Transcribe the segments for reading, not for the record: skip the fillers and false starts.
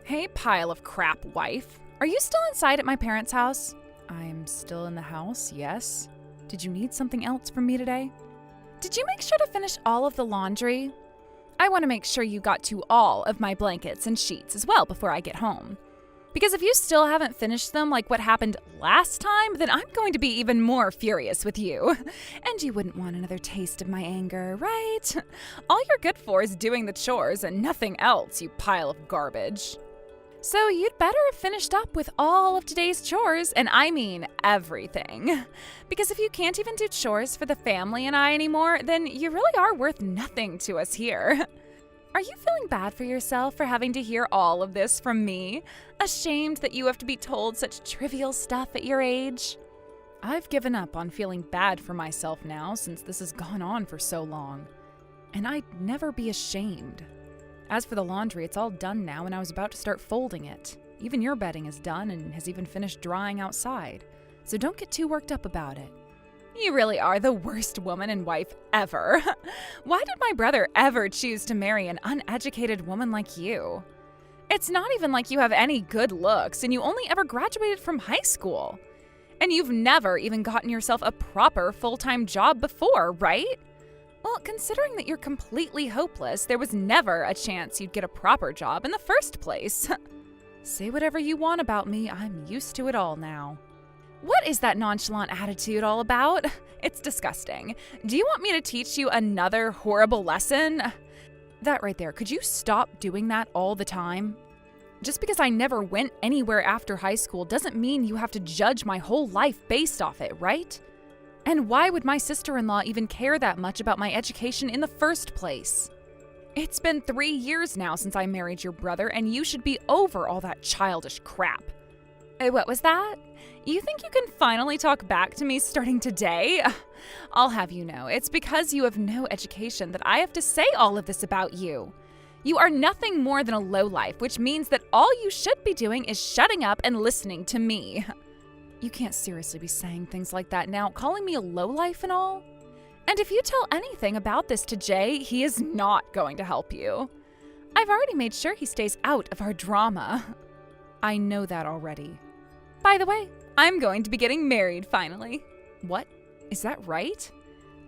Hey, pile of crap wife. Are you still inside at my parents' house? I'm still in the house, yes. Did you need something else from me today? Did you make sure to finish all of the laundry? I want to make sure you got to all of my blankets and sheets as well before I get home. Because if you still haven't finished them like what happened last time, then I'm going to be even more furious with you. And you wouldn't want another taste of my anger, right? All you're good for is doing the chores and nothing else, you pile of garbage. So you'd better have finished up with all of today's chores, and I mean everything. Because if you can't even do chores for the family and I anymore, then you really are worth nothing to us here. Are you feeling bad for yourself for having to hear all of this from me? Ashamed that you have to be told such trivial stuff at your age? I've given up on feeling bad for myself now since this has gone on for so long. And I'd never be ashamed. As for the laundry, it's all done now and I was about to start folding it. Even your bedding is done and has even finished drying outside. So don't get too worked up about it. You really are the worst woman and wife ever. Why did my brother ever choose to marry an uneducated woman like you? It's not even like you have any good looks and you only ever graduated from high school. And you've never even gotten yourself a proper full-time job before, right? Well, considering that you're completely hopeless, there was never a chance you'd get a proper job in the first place. Say whatever you want about me, I'm used to it all now. What is that nonchalant attitude all about? It's disgusting. Do you want me to teach you another horrible lesson? That right there, could you stop doing that all the time? Just because I never went anywhere after high school doesn't mean you have to judge my whole life based off it, right? And why would my sister-in-law even care that much about my education in the first place? It's been 3 years now since I married your brother, and you should be over all that childish crap. What was that? You think you can finally talk back to me starting today? I'll have you know, it's because you have no education that I have to say all of this about you. You are nothing more than a lowlife, which means that all you should be doing is shutting up and listening to me. You can't seriously be saying things like that now, calling me a lowlife and all. And if you tell anything about this to Jay, he is not going to help you. I've already made sure he stays out of our drama. I know that already. By the way, I'm going to be getting married finally. What? Is that right?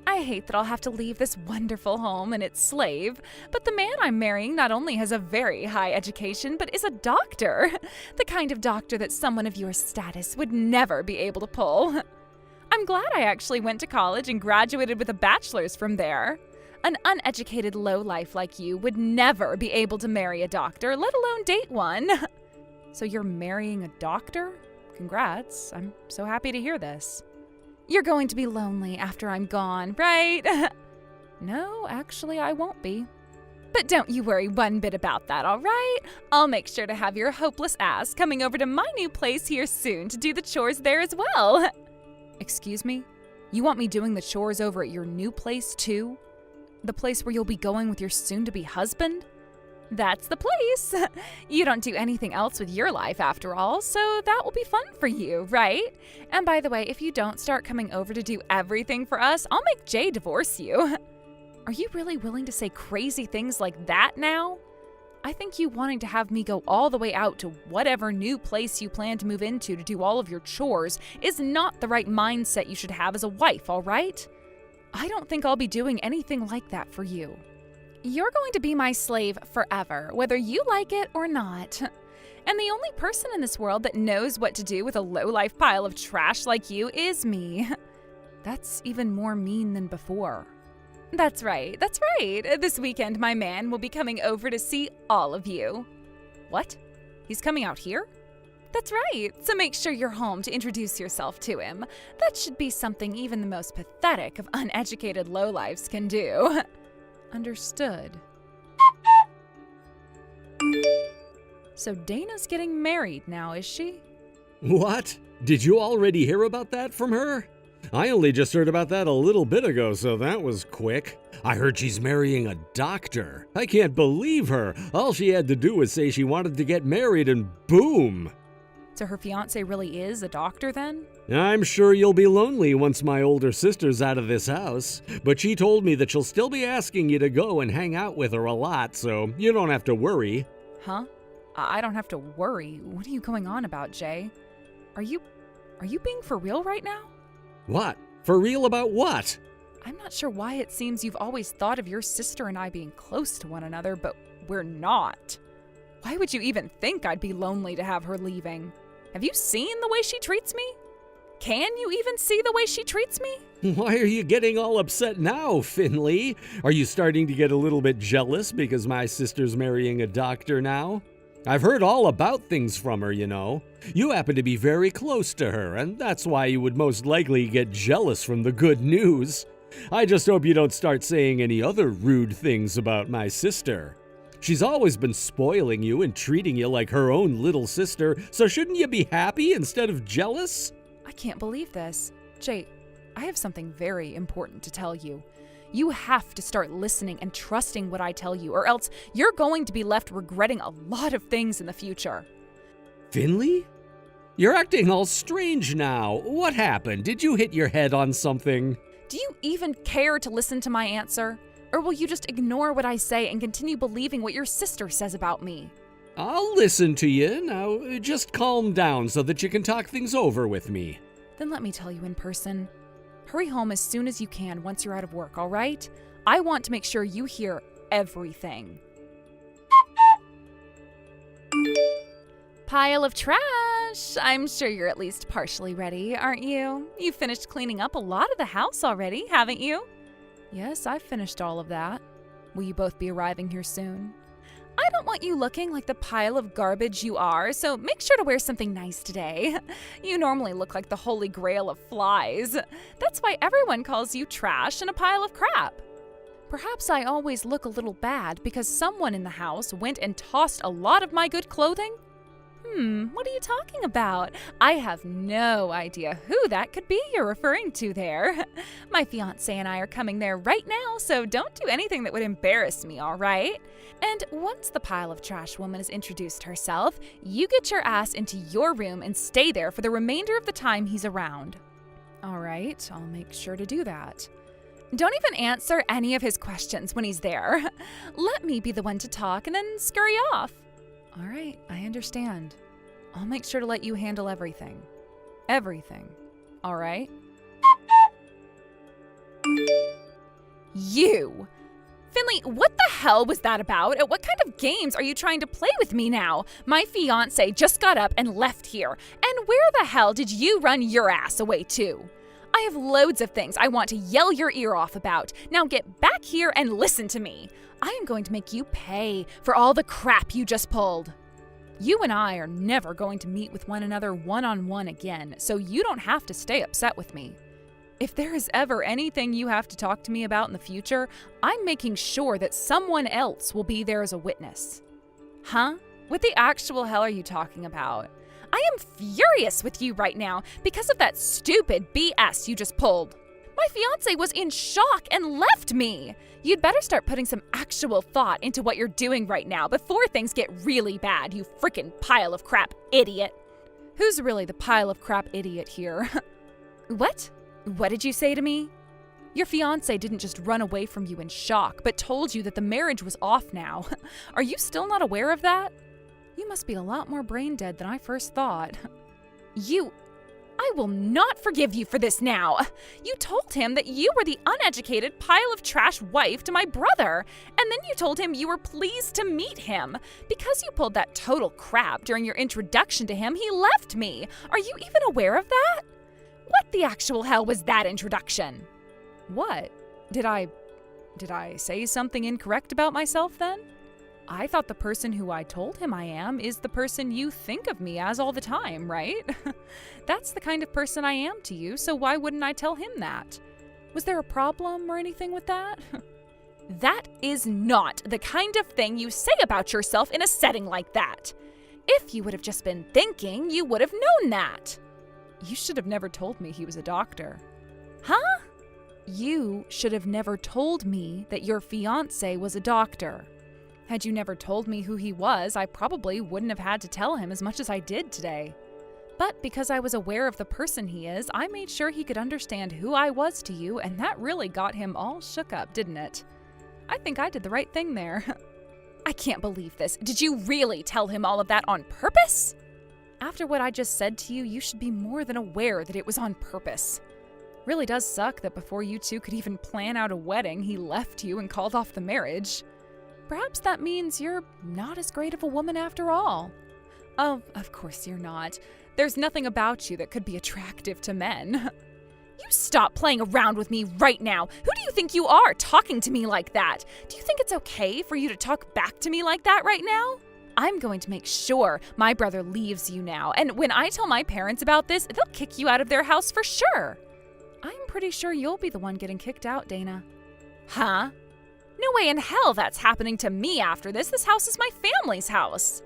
I hate that I'll have to leave this wonderful home and its slave, but the man I'm marrying not only has a very high education, but is a doctor. The kind of doctor that someone of your status would never be able to pull. I'm glad I actually went to college and graduated with a bachelor's from there. An uneducated lowlife like you would never be able to marry a doctor, let alone date one. So you're marrying a doctor? Congrats. I'm so happy to hear this. You're going to be lonely after I'm gone, right? No, actually, I won't be. But don't you worry one bit about that, all right? I'll make sure to have your hopeless ass coming over to my new place here soon to do the chores there as well. Excuse me? You want me doing the chores over at your new place too? The place where you'll be going with your soon-to-be husband? That's the place. You don't do anything else with your life after all, so that will be fun for you, right? And by the way, if you don't start coming over to do everything for us, I'll make Jay divorce you. Are you really willing to say crazy things like that now? I think you wanting to have me go all the way out to whatever new place you plan to move into to do all of your chores is not the right mindset you should have as a wife, all right? I don't think I'll be doing anything like that for you. You're going to be my slave forever, whether you like it or not. And the only person in this world that knows what to do with a low-life pile of trash like you is me. That's even more mean than before. That's right. This weekend, my man will be coming over to see all of you. What? He's coming out here? That's right. So make sure you're home to introduce yourself to him. That should be something even the most pathetic of uneducated lowlifes can do. Understood. So Dana's getting married now, is she? What? Did you already hear about that from her? I only just heard about that a little bit ago, so that was quick. I heard she's marrying a doctor. I can't believe her. All she had to do was say she wanted to get married and boom. So her fiance really is a doctor then? I'm sure you'll be lonely once my older sister's out of this house, but she told me that she'll still be asking you to go and hang out with her a lot, so you don't have to worry. Huh? I don't have to worry. What are you going on about, Jay? Are you being for real right now? What? For real about what? I'm not sure why it seems you've always thought of your sister and I being close to one another, but we're not. Why would you even think I'd be lonely to have her leaving? Have you seen the way she treats me? Can you even see the way she treats me? Why are you getting all upset now, Finley? Are you starting to get a little bit jealous because my sister's marrying a doctor now? I've heard all about things from her, you know. You happen to be very close to her, and that's why you would most likely get jealous from the good news. I just hope you don't start saying any other rude things about my sister. She's always been spoiling you and treating you like her own little sister, so shouldn't you be happy instead of jealous? I can't believe this. Jay, I have something very important to tell you. You have to start listening and trusting what I tell you, or else you're going to be left regretting a lot of things in the future. Finley? You're acting all strange now. What happened? Did you hit your head on something? Do you even care to listen to my answer? Or will you just ignore what I say and continue believing what your sister says about me? I'll listen to you. Now, just calm down so that you can talk things over with me. Then let me tell you in person. Hurry home as soon as you can once you're out of work, all right? I want to make sure you hear everything. Pile of trash! I'm sure you're at least partially ready, aren't you? You finished cleaning up a lot of the house already, haven't you? Yes, I've finished all of that. Will you both be arriving here soon? I don't want you looking like the pile of garbage you are, so make sure to wear something nice today. You normally look like the holy grail of flies. That's why everyone calls you trash and a pile of crap. Perhaps I always look a little bad because someone in the house went and tossed a lot of my good clothing? What are you talking about? I have no idea who that could be you're referring to there. My fiance and I are coming there right now, so don't do anything that would embarrass me, all right? And once the pile of trash woman has introduced herself, you get your ass into your room and stay there for the remainder of the time he's around. All right, I'll make sure to do that. Don't even answer any of his questions when he's there. Let me be the one to talk and then scurry off. All right, I understand. I'll make sure to let you handle everything. Everything. All right? You! Finley, what the hell was that about? What kind of games are you trying to play with me now? My fiance just got up and left here. And where the hell did you run your ass away to? I have loads of things I want to yell your ear off about. Now get back here and listen to me. I am going to make you pay for all the crap you just pulled. You and I are never going to meet with one another one-on-one again, so you don't have to stay upset with me. If there is ever anything you have to talk to me about in the future, I'm making sure that someone else will be there as a witness. Huh? What the actual hell are you talking about? I am furious with you right now because of that stupid BS you just pulled. My fiance was in shock and left me. You'd better start putting some actual thought into what you're doing right now before things get really bad, you frickin' pile of crap idiot. Who's really the pile of crap idiot here? What? What did you say to me? Your fiance didn't just run away from you in shock, but told you that the marriage was off now. Are you still not aware of that? You must be a lot more brain dead than I first thought. I will not forgive you for this now. You told him that you were the uneducated pile of trash wife to my brother, and then you told him you were pleased to meet him. Because you pulled that total crap during your introduction to him, he left me. Are you even aware of that? What the actual hell was that introduction? What? Did I say something incorrect about myself then? I thought the person who I told him I am is the person you think of me as all the time, right? That's the kind of person I am to you, so why wouldn't I tell him that? Was there a problem or anything with that? That is not the kind of thing you say about yourself in a setting like that. If you would have just been thinking, you would have known that. You should have never told me he was a doctor. Huh? You should have never told me that your fiancé was a doctor. Had you never told me who he was, I probably wouldn't have had to tell him as much as I did today. But because I was aware of the person he is, I made sure he could understand who I was to you, and that really got him all shook up, didn't it? I think I did the right thing there. I can't believe this. Did you really tell him all of that on purpose? After what I just said to you, you should be more than aware that it was on purpose. Really does suck that before you two could even plan out a wedding, he left you and called off the marriage. Perhaps that means you're not as great of a woman after all. Oh, of course you're not. There's nothing about you that could be attractive to men. You stop playing around with me right now. Who do you think you are, talking to me like that? Do you think it's okay for you to talk back to me like that right now? I'm going to make sure my brother leaves you now, and when I tell my parents about this, they'll kick you out of their house for sure. I'm pretty sure you'll be the one getting kicked out, Dana. Huh? No way in hell that's happening to me after this. This house is my family's house.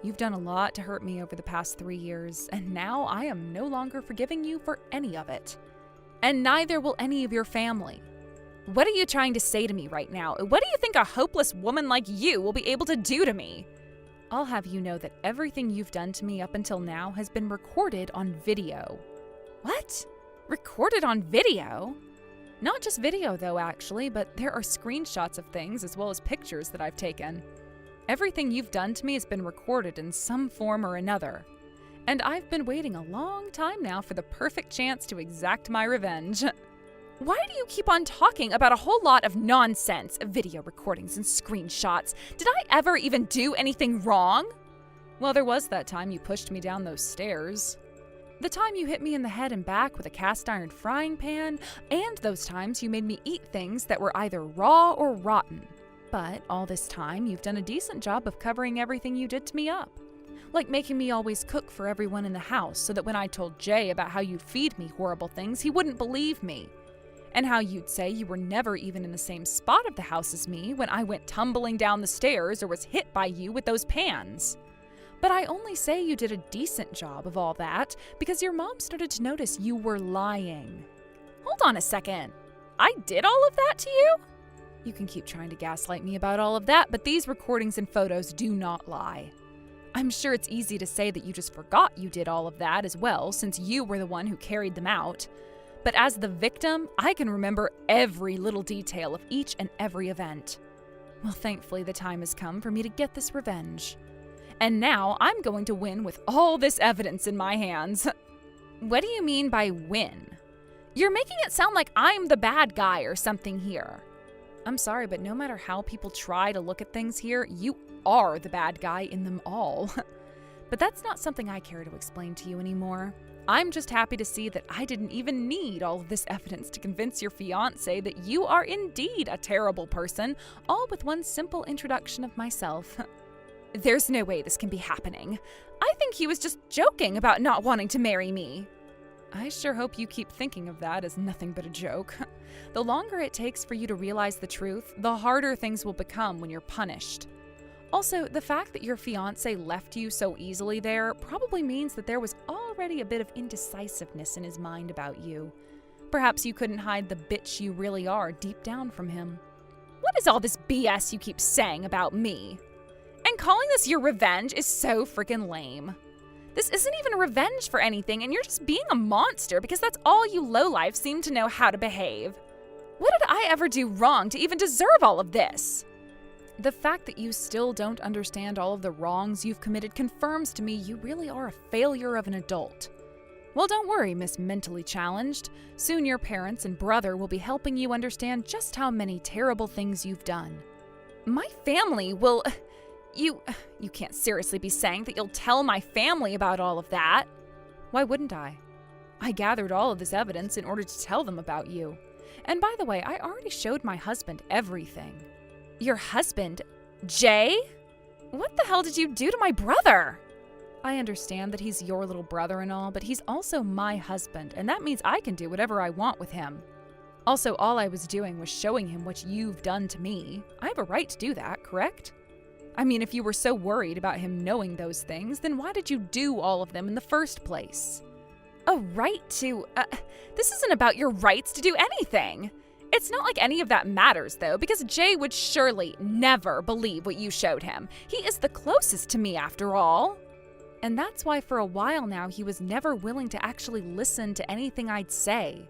You've done a lot to hurt me over the past 3 years, and now I am no longer forgiving you for any of it. And neither will any of your family. What are you trying to say to me right now? What do you think a hopeless woman like you will be able to do to me? I'll have you know that everything you've done to me up until now has been recorded on video. What? Recorded on video? Not just video though, actually, but there are screenshots of things as well as pictures that I've taken. Everything you've done to me has been recorded in some form or another. And I've been waiting a long time now for the perfect chance to exact my revenge. Why do you keep on talking about a whole lot of nonsense, video recordings and screenshots? Did I ever even do anything wrong? Well, there was that time you pushed me down those stairs. The time you hit me in the head and back with a cast iron frying pan, and those times you made me eat things that were either raw or rotten. But all this time, you've done a decent job of covering everything you did to me up. Like making me always cook for everyone in the house so that when I told Jay about how you'd feed me horrible things, he wouldn't believe me. And how you'd say you were never even in the same spot of the house as me when I went tumbling down the stairs or was hit by you with those pans. But I only say you did a decent job of all that because your mom started to notice you were lying. Hold on a second. I did all of that to you? You can keep trying to gaslight me about all of that, but these recordings and photos do not lie. I'm sure it's easy to say that you just forgot you did all of that as well, since you were the one who carried them out. But as the victim, I can remember every little detail of each and every event. Well, thankfully the time has come for me to get this revenge. And now I'm going to win with all this evidence in my hands. What do you mean by win? You're making it sound like I'm the bad guy or something here. I'm sorry, but no matter how people try to look at things here, you are the bad guy in them all. But that's not something I care to explain to you anymore. I'm just happy to see that I didn't even need all of this evidence to convince your fiance that you are indeed a terrible person, all with one simple introduction of myself. There's no way this can be happening. I think he was just joking about not wanting to marry me. I sure hope you keep thinking of that as nothing but a joke. The longer it takes for you to realize the truth, the harder things will become when you're punished. Also, the fact that your fiancé left you so easily there probably means that there was already a bit of indecisiveness in his mind about you. Perhaps you couldn't hide the bitch you really are deep down from him. What is all this BS you keep saying about me? And calling this your revenge is so freaking lame. This isn't even revenge for anything, and you're just being a monster because that's all you lowlifes seem to know how to behave. What did I ever do wrong to even deserve all of this? The fact that you still don't understand all of the wrongs you've committed confirms to me you really are a failure of an adult. Well, don't worry, Miss Mentally Challenged. Soon your parents and brother will be helping you understand just how many terrible things you've done. My family will... You can't seriously be saying that you'll tell my family about all of that. Why wouldn't I? I gathered all of this evidence in order to tell them about you. And by the way, I already showed my husband everything. Your husband? Jay? What the hell did you do to my brother? I understand that he's your little brother and all, but he's also my husband, and that means I can do whatever I want with him. Also, all I was doing was showing him what you've done to me. I have a right to do that, correct? I mean, if you were so worried about him knowing those things, then why did you do all of them in the first place? A right to... this isn't about your rights to do anything. It's not like any of that matters, though, because Jay would surely never believe what you showed him. He is the closest to me, after all. And that's why for a while now he was never willing to actually listen to anything I'd say.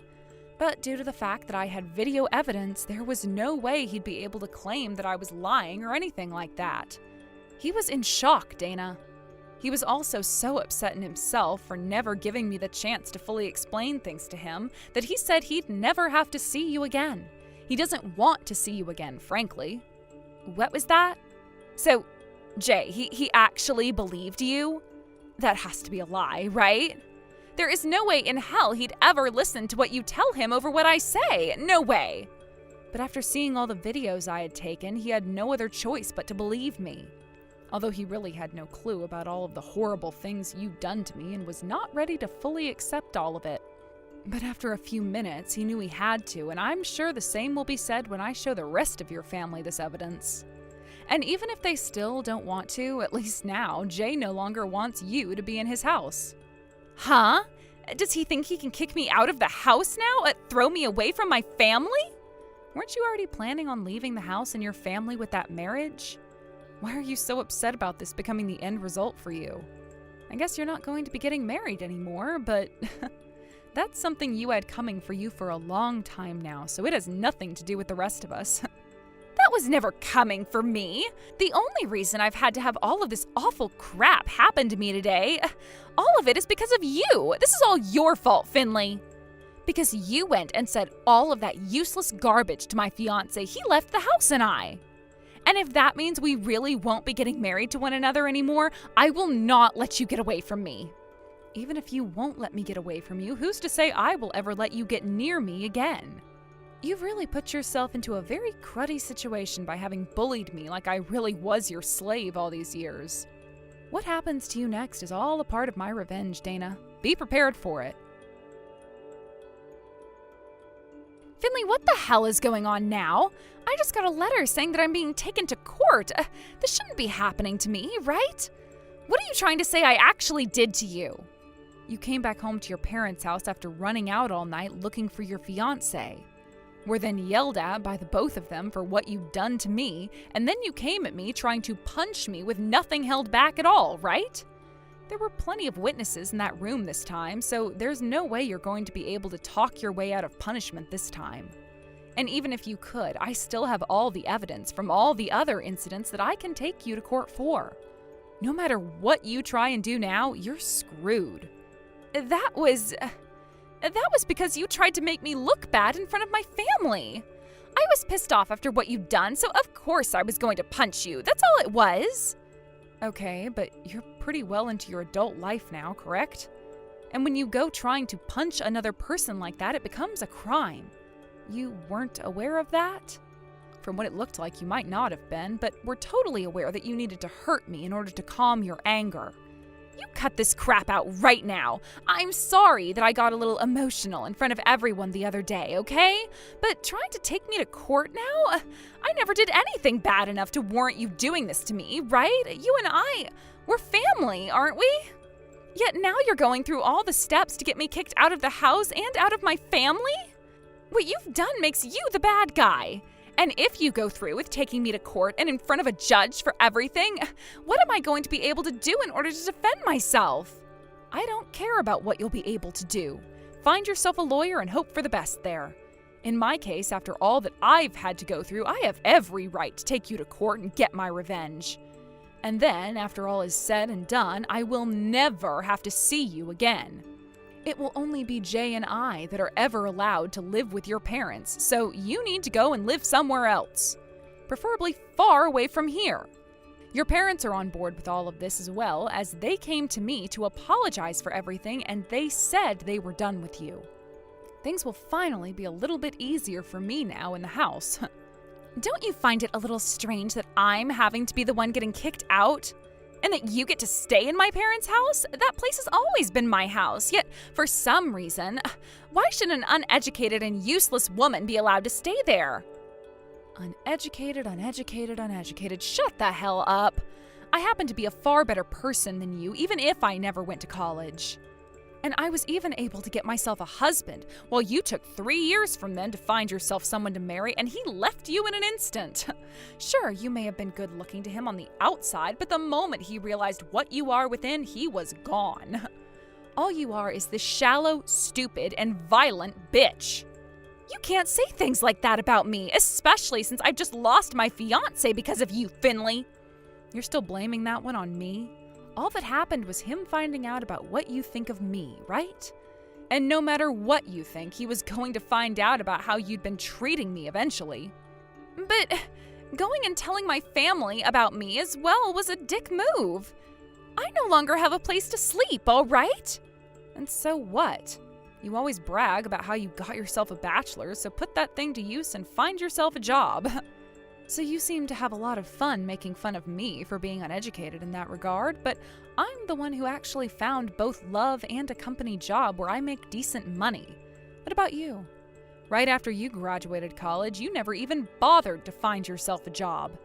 But due to the fact that I had video evidence, there was no way he'd be able to claim that I was lying or anything like that. He was in shock, Dana. He was also so upset in himself for never giving me the chance to fully explain things to him that he said he'd never have to see you again. He doesn't want to see you again, frankly. What was that? So, Jay, he actually believed you? That has to be a lie, right? There is no way in hell he'd ever listen to what you tell him over what I say. No way. But after seeing all the videos I had taken, he had no other choice but to believe me. Although he really had no clue about all of the horrible things you'd done to me and was not ready to fully accept all of it. But after a few minutes, he knew he had to, and I'm sure the same will be said when I show the rest of your family this evidence. And even if they still don't want to, at least now, Jay no longer wants you to be in his house. Huh? Does he think he can kick me out of the house now? Throw me away from my family? Weren't you already planning on leaving the house and your family with that marriage? Why are you so upset about this becoming the end result for you? I guess you're not going to be getting married anymore, but that's something you had coming for you for a long time now, so it has nothing to do with the rest of us. That was never coming for me. The only reason I've had to have all of this awful crap happen to me today, all of it is because of you. This is all your fault, Finley. Because you went and said all of that useless garbage to my fiance, he left the house and I. And if that means we really won't be getting married to one another anymore, I will not let you get away from me. Even if you won't let me get away from you, who's to say I will ever let you get near me again? You've really put yourself into a very cruddy situation by having bullied me like I really was your slave all these years. What happens to you next is all a part of my revenge, Dana. Be prepared for it. Finley, what the hell is going on now? I just got a letter saying that I'm being taken to court. This shouldn't be happening to me, right? What are you trying to say I actually did to you? You came back home to your parents' house after running out all night looking for your fiance. Were then yelled at by the both of them for what you'd done to me, and then you came at me trying to punch me with nothing held back at all, right? There were plenty of witnesses in that room this time, so there's no way you're going to be able to talk your way out of punishment this time. And even if you could, I still have all the evidence from all the other incidents that I can take you to court for. No matter what you try and do now, you're screwed. That was because you tried to make me look bad in front of my family. I was pissed off after what you'd done, so of course I was going to punch you. That's all it was. Okay, but you're pretty well into your adult life now, correct? And when you go trying to punch another person like that, it becomes a crime. You weren't aware of that? From what it looked like, you might not have been, but were totally aware that you needed to hurt me in order to calm your anger. You cut this crap out right now. I'm sorry that I got a little emotional in front of everyone the other day, okay? But trying to take me to court now? I never did anything bad enough to warrant you doing this to me, right? You and I, we're family, aren't we? Yet now you're going through all the steps to get me kicked out of the house and out of my family? What you've done makes you the bad guy. And if you go through with taking me to court and in front of a judge for everything, what am I going to be able to do in order to defend myself? I don't care about what you'll be able to do. Find yourself a lawyer and hope for the best there. In my case, after all that I've had to go through, I have every right to take you to court and get my revenge. And then, after all is said and done, I will never have to see you again. It will only be Jay and I that are ever allowed to live with your parents, so you need to go and live somewhere else. Preferably far away from here. Your parents are on board with all of this as well, as they came to me to apologize for everything and they said they were done with you. Things will finally be a little bit easier for me now in the house. Don't you find it a little strange that I'm having to be the one getting kicked out? And that you get to stay in my parents' house? That place has always been my house, yet for some reason, why should an uneducated and useless woman be allowed to stay there? Uneducated, shut the hell up. I happen to be a far better person than you, even if I never went to college. And I was even able to get myself a husband, while you took 3 years from then to find yourself someone to marry, and he left you in an instant. Sure, you may have been good looking to him on the outside, but the moment he realized what you are within, he was gone. All you are is this shallow, stupid, and violent bitch. You can't say things like that about me, especially since I've just lost my fiance because of you, Finley. You're still blaming that one on me? All that happened was him finding out about what you think of me, right? And no matter what you think, he was going to find out about how you'd been treating me eventually. But going and telling my family about me as well was a dick move. I no longer have a place to sleep, all right? And so what? You always brag about how you got yourself a bachelor's, so put that thing to use and find yourself a job. So you seem to have a lot of fun making fun of me for being uneducated in that regard, but I'm the one who actually found both love and a company job where I make decent money. What about you? Right after you graduated college, you never even bothered to find yourself a job.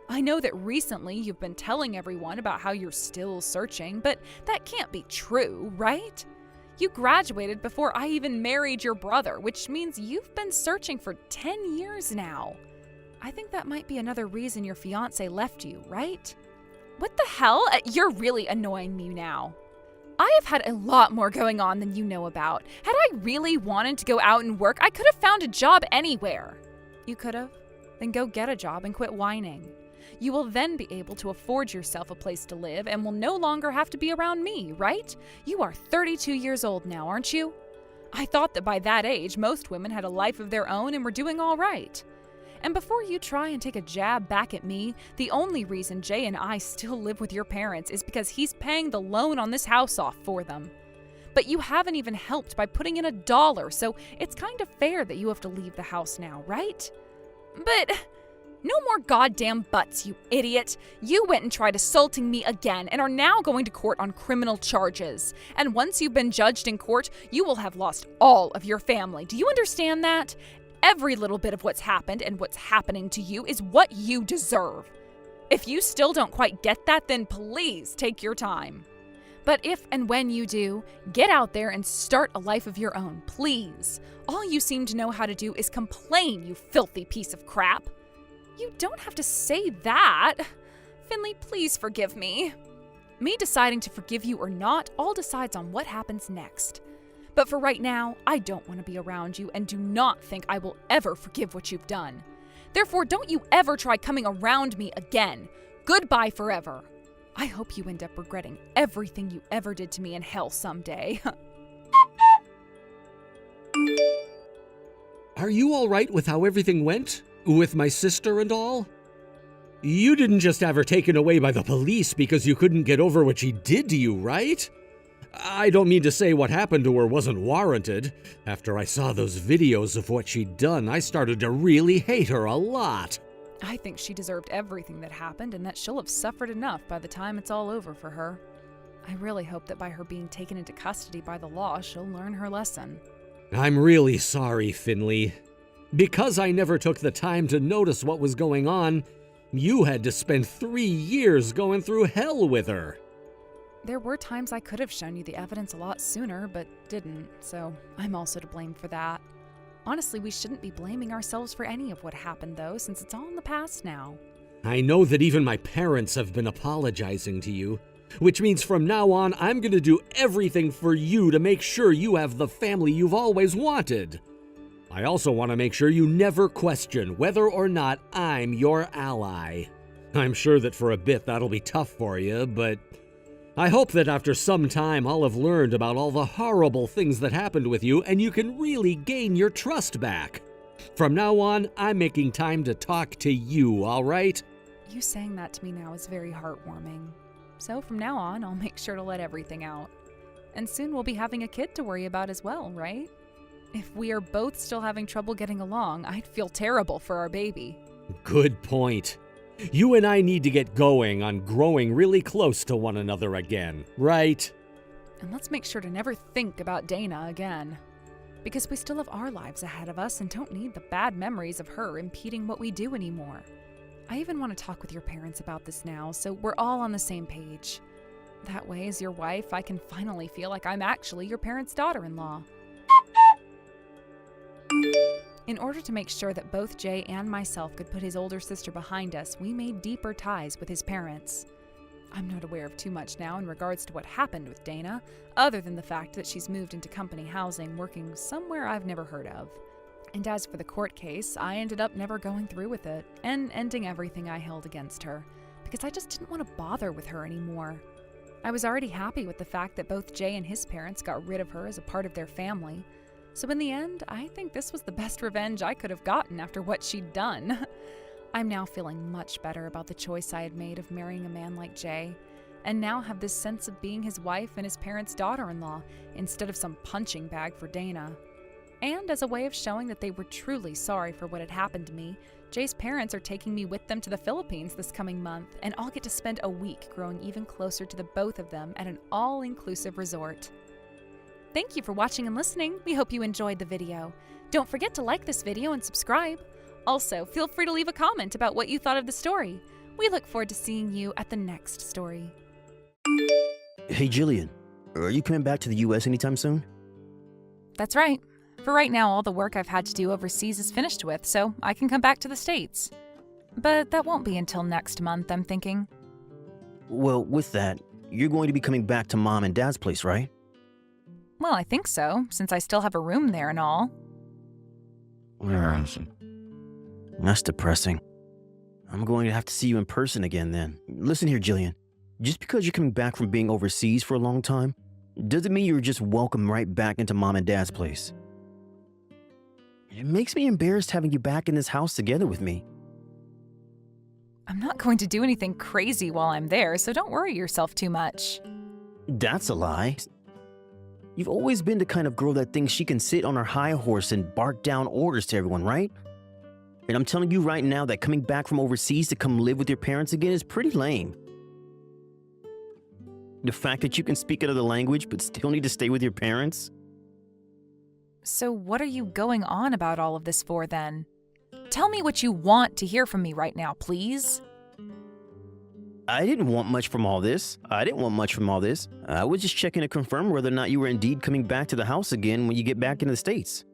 I know that recently you've been telling everyone about how you're still searching, but that can't be true, right? You graduated before I even married your brother, which means you've been searching for 10 years now. I think that might be another reason your fiance left you, right? What the hell? You're really annoying me now. I have had a lot more going on than you know about. Had I really wanted to go out and work, I could have found a job anywhere. You could have? Then go get a job and quit whining. You will then be able to afford yourself a place to live and will no longer have to be around me, right? You are 32 years old now, aren't you? I thought that by that age, most women had a life of their own and were doing all right. And before you try and take a jab back at me, the only reason Jay and I still live with your parents is because he's paying the loan on this house off for them. But you haven't even helped by putting in $1, so it's kind of fair that you have to leave the house now, right? But no more goddamn buts, you idiot. You went and tried assaulting me again and are now going to court on criminal charges. And once you've been judged in court, you will have lost all of your family. Do you understand that? Every little bit of what's happened and what's happening to you is what you deserve. If you still don't quite get that, then please take your time. But if and when you do, get out there and start a life of your own, please. All you seem to know how to do is complain, you filthy piece of crap. You don't have to say that. Finley, please forgive me. Me deciding to forgive you or not all decides on what happens next. But for right now, I don't want to be around you and do not think I will ever forgive what you've done. Therefore, don't you ever try coming around me again. Goodbye forever. I hope you end up regretting everything you ever did to me in hell someday. Are you all right with how everything went? With my sister and all? You didn't just have her taken away by the police because you couldn't get over what she did to you, right? I don't mean to say what happened to her wasn't warranted. After I saw those videos of what she'd done, I started to really hate her a lot. I think she deserved everything that happened and that she'll have suffered enough by the time it's all over for her. I really hope that by her being taken into custody by the law, she'll learn her lesson. I'm really sorry, Finley. Because I never took the time to notice what was going on, you had to spend 3 years going through hell with her. There were times I could have shown you the evidence a lot sooner, but didn't, so I'm also to blame for that. Honestly, we shouldn't be blaming ourselves for any of what happened, though, since it's all in the past now. I know that even my parents have been apologizing to you, which means from now on, I'm going to do everything for you to make sure you have the family you've always wanted. I also want to make sure you never question whether or not I'm your ally. I'm sure that for a bit that'll be tough for you, but I hope that after some time I'll have learned about all the horrible things that happened with you and you can really gain your trust back. From now on, I'm making time to talk to you, all right? You saying that to me now is very heartwarming. So from now on, I'll make sure to let everything out. And soon we'll be having a kid to worry about as well, right? If we are both still having trouble getting along, I'd feel terrible for our baby. Good point. You and I need to get going on growing really close to one another again, right? And let's make sure to never think about Dana again. Because we still have our lives ahead of us and don't need the bad memories of her impeding what we do anymore. I even want to talk with your parents about this now, so we're all on the same page. That way, as your wife, I can finally feel like I'm actually your parents' daughter-in-law. In order to make sure that both Jay and myself could put his older sister behind us, we made deeper ties with his parents. I'm not aware of too much now in regards to what happened with Dana, other than the fact that she's moved into company housing, working somewhere I've never heard of. And as for the court case, I ended up never going through with it and ending everything I held against her because I just didn't want to bother with her anymore. I was already happy with the fact that both Jay and his parents got rid of her as a part of their family. So in the end, I think this was the best revenge I could have gotten after what she'd done. I'm now feeling much better about the choice I had made of marrying a man like Jay, and now have this sense of being his wife and his parents' daughter-in-law instead of some punching bag for Dana. And as a way of showing that they were truly sorry for what had happened to me, Jay's parents are taking me with them to the Philippines this coming month, and I'll get to spend a week growing even closer to the both of them at an all-inclusive resort. Thank you for watching and listening. We hope you enjoyed the video. Don't forget to like this video and subscribe. Also, feel free to leave a comment about what you thought of the story. We look forward to seeing you at the next story. Hey Jillian, are you coming back to the US anytime soon? That's right. For right now, all the work I've had to do overseas is finished with, so I can come back to the States. But that won't be until next month, I'm thinking. Well, with that, you're going to be coming back to Mom and Dad's place, right? Well, I think so, since I still have a room there and all. That's depressing. I'm going to have to see you in person again then. Listen here, Jillian. Just because you're coming back from being overseas for a long time, doesn't mean you're just welcome right back into Mom and Dad's place. It makes me embarrassed having you back in this house together with me. I'm not going to do anything crazy while I'm there, so don't worry yourself too much. That's a lie. You've always been the kind of girl that thinks she can sit on her high horse and bark down orders to everyone, right? And I'm telling you right now that coming back from overseas to come live with your parents again is pretty lame. The fact that you can speak another language but still need to stay with your parents? So what are you going on about all of this for then? Tell me what you want to hear from me right now, please. I didn't want much from all this. I was just checking to confirm whether or not you were indeed coming back to the house again when you get back into the States.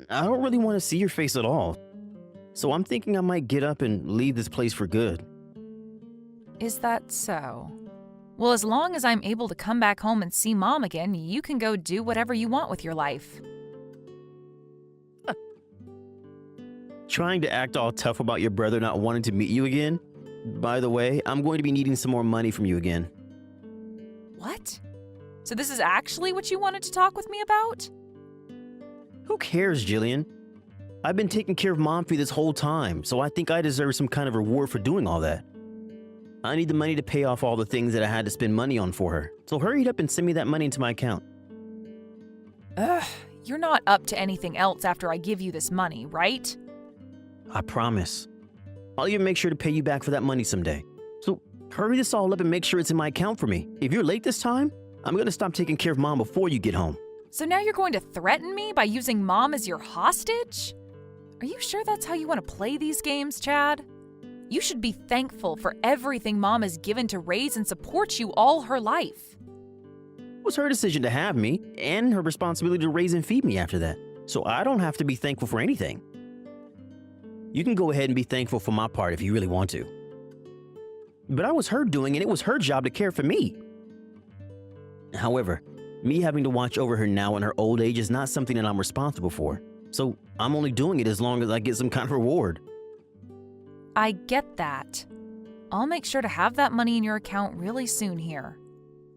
I don't really want to see your face at all. So I'm thinking I might get up and leave this place for good. Is that so? Well, as long as I'm able to come back home and see Mom again, you can go do whatever you want with your life. Trying to act all tough about your brother not wanting to meet you again? By the way, I'm going to be needing some more money from you again. What? So this is actually what you wanted to talk with me about? Who cares, Jillian? I've been taking care of Mom for you this whole time, so I think I deserve some kind of reward for doing all that. I need the money to pay off all the things that I had to spend money on for her, so hurry it up and send me that money into my account. Ugh, you're not up to anything else after I give you this money, right? I promise. I'll even make sure to pay you back for that money someday. So hurry this all up and make sure it's in my account for me. If you're late this time, I'm going to stop taking care of Mom before you get home. So now you're going to threaten me by using Mom as your hostage? Are you sure that's how you want to play these games, Chad? You should be thankful for everything Mom has given to raise and support you all her life. It was her decision to have me, and her responsibility to raise and feed me after that. So I don't have to be thankful for anything. You can go ahead and be thankful for my part if you really want to. But I was her doing it, it was her job to care for me. However, me having to watch over her now in her old age is not something that I'm responsible for. So I'm only doing it as long as I get some kind of reward. I get that. I'll make sure to have that money in your account really soon here.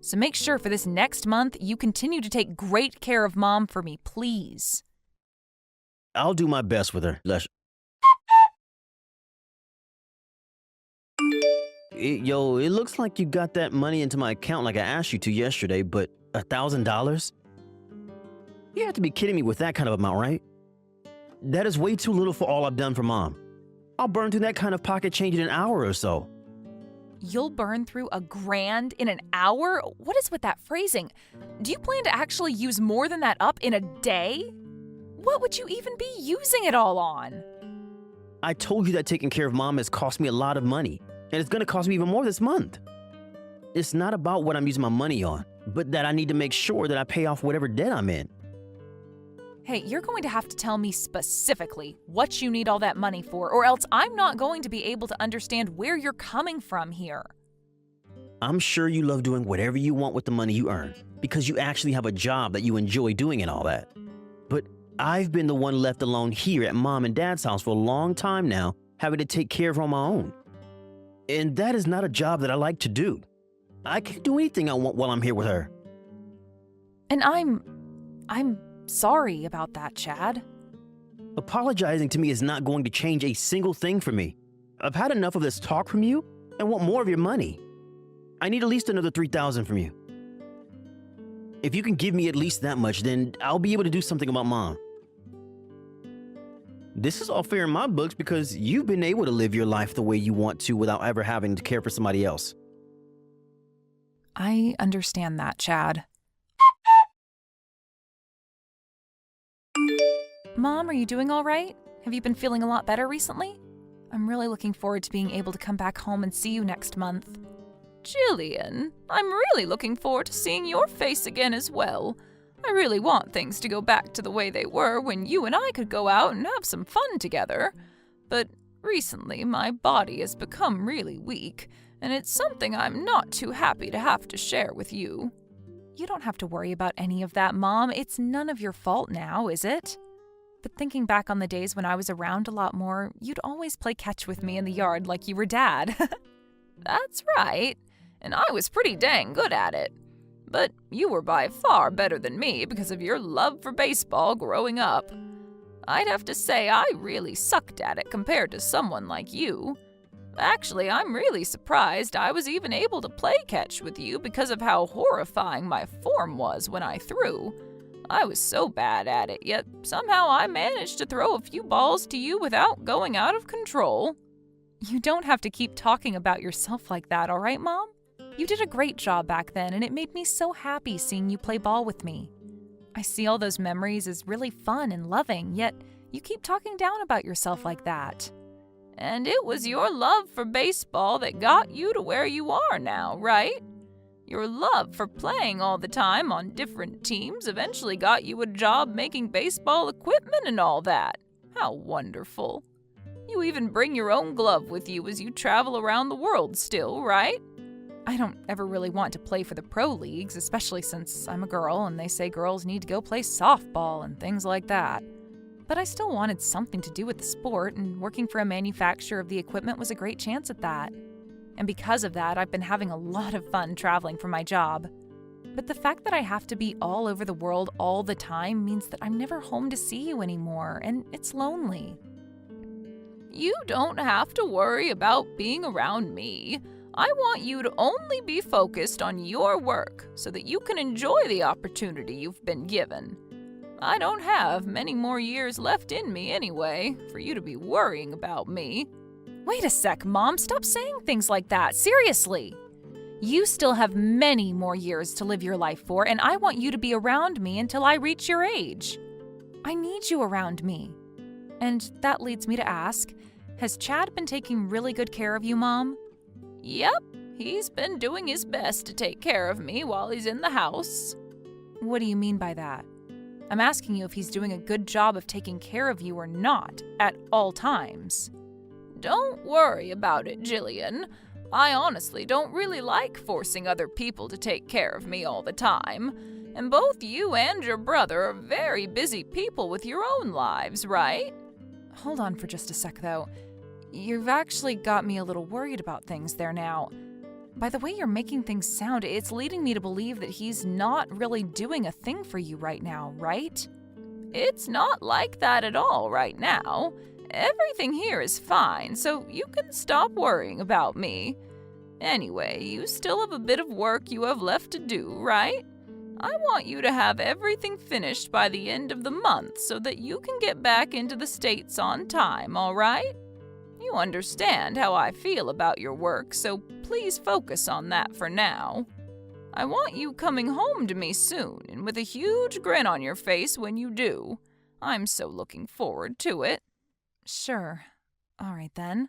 So make sure for this next month you continue to take great care of Mom for me, please. I'll do my best with her. It looks like you got that money into my account like I asked you to yesterday, but $1,000? You have to be kidding me with that kind of amount, right? That is way too little for all I've done for Mom. I'll burn through that kind of pocket change in an hour or so. You'll burn through $1,000 in an hour? What is with that phrasing? Do you plan to actually use more than that up in a day? What would you even be using it all on? I told you that taking care of Mom has cost me a lot of money, and it's going to cost me even more this month. It's not about what I'm using my money on, but that I need to make sure that I pay off whatever debt I'm in. Hey, you're going to have to tell me specifically what you need all that money for, or else I'm not going to be able to understand where you're coming from here. I'm sure you love doing whatever you want with the money you earn, because you actually have a job that you enjoy doing and all that. But I've been the one left alone here at Mom and Dad's house for a long time now, having to take care of her on my own. And that is not a job that I like to do. I can't do anything I want while I'm here with her. And I'm sorry about that, Chad. Apologizing to me is not going to change a single thing for me. I've had enough of this talk from you and want more of your money. I need at least another $3,000 from you. If you can give me at least that much, then I'll be able to do something about Mom. This is all fair in my books because you've been able to live your life the way you want to without ever having to care for somebody else. I understand that, Chad. Mom, are you doing all right? Have you been feeling a lot better recently? I'm really looking forward to being able to come back home and see you next month. Jillian, I'm really looking forward to seeing your face again as well. I really want things to go back to the way they were when you and I could go out and have some fun together. But recently, my body has become really weak, and it's something I'm not too happy to have to share with you. You don't have to worry about any of that, Mom. It's none of your fault now, is it? But thinking back on the days when I was around a lot more, you'd always play catch with me in the yard like you were Dad. That's right, and I was pretty dang good at it. But you were by far better than me because of your love for baseball growing up. I'd have to say I really sucked at it compared to someone like you. Actually, I'm really surprised I was even able to play catch with you because of how horrifying my form was when I threw. I was so bad at it, yet somehow I managed to throw a few balls to you without going out of control. You don't have to keep talking about yourself like that, all right, Mom? You did a great job back then, and it made me so happy seeing you play ball with me. I see all those memories as really fun and loving, yet you keep talking down about yourself like that. And it was your love for baseball that got you to where you are now, right? Your love for playing all the time on different teams eventually got you a job making baseball equipment and all that. How wonderful. You even bring your own glove with you as you travel around the world still, right? I don't ever really want to play for the pro leagues, especially since I'm a girl and they say girls need to go play softball and things like that. But I still wanted something to do with the sport, and working for a manufacturer of the equipment was a great chance at that. And because of that, I've been having a lot of fun traveling for my job. But the fact that I have to be all over the world all the time means that I'm never home to see you anymore, and it's lonely. You don't have to worry about being around me. I want you to only be focused on your work so that you can enjoy the opportunity you've been given. I don't have many more years left in me anyway, for you to be worrying about me. Wait a sec, Mom. Stop saying things like that. Seriously. You still have many more years to live your life for, and I want you to be around me until I reach your age. I need you around me. And that leads me to ask, has Chad been taking really good care of you, Mom? Yep, he's been doing his best to take care of me while he's in the house. What do you mean by that? I'm asking you if he's doing a good job of taking care of you or not, at all times. Don't worry about it, Jillian. I honestly don't really like forcing other people to take care of me all the time. And both you and your brother are very busy people with your own lives, right? Hold on for just a sec, though. You've actually got me a little worried about things there now. By the way you're making things sound, it's leading me to believe that he's not really doing a thing for you right now, right? It's not like that at all right now. Everything here is fine, so you can stop worrying about me. Anyway, you still have a bit of work you have left to do, right? I want you to have everything finished by the end of the month so that you can get back into the States on time, all right? You understand how I feel about your work, so please focus on that for now. I want you coming home to me soon and with a huge grin on your face when you do. I'm so looking forward to it. Sure. All right then.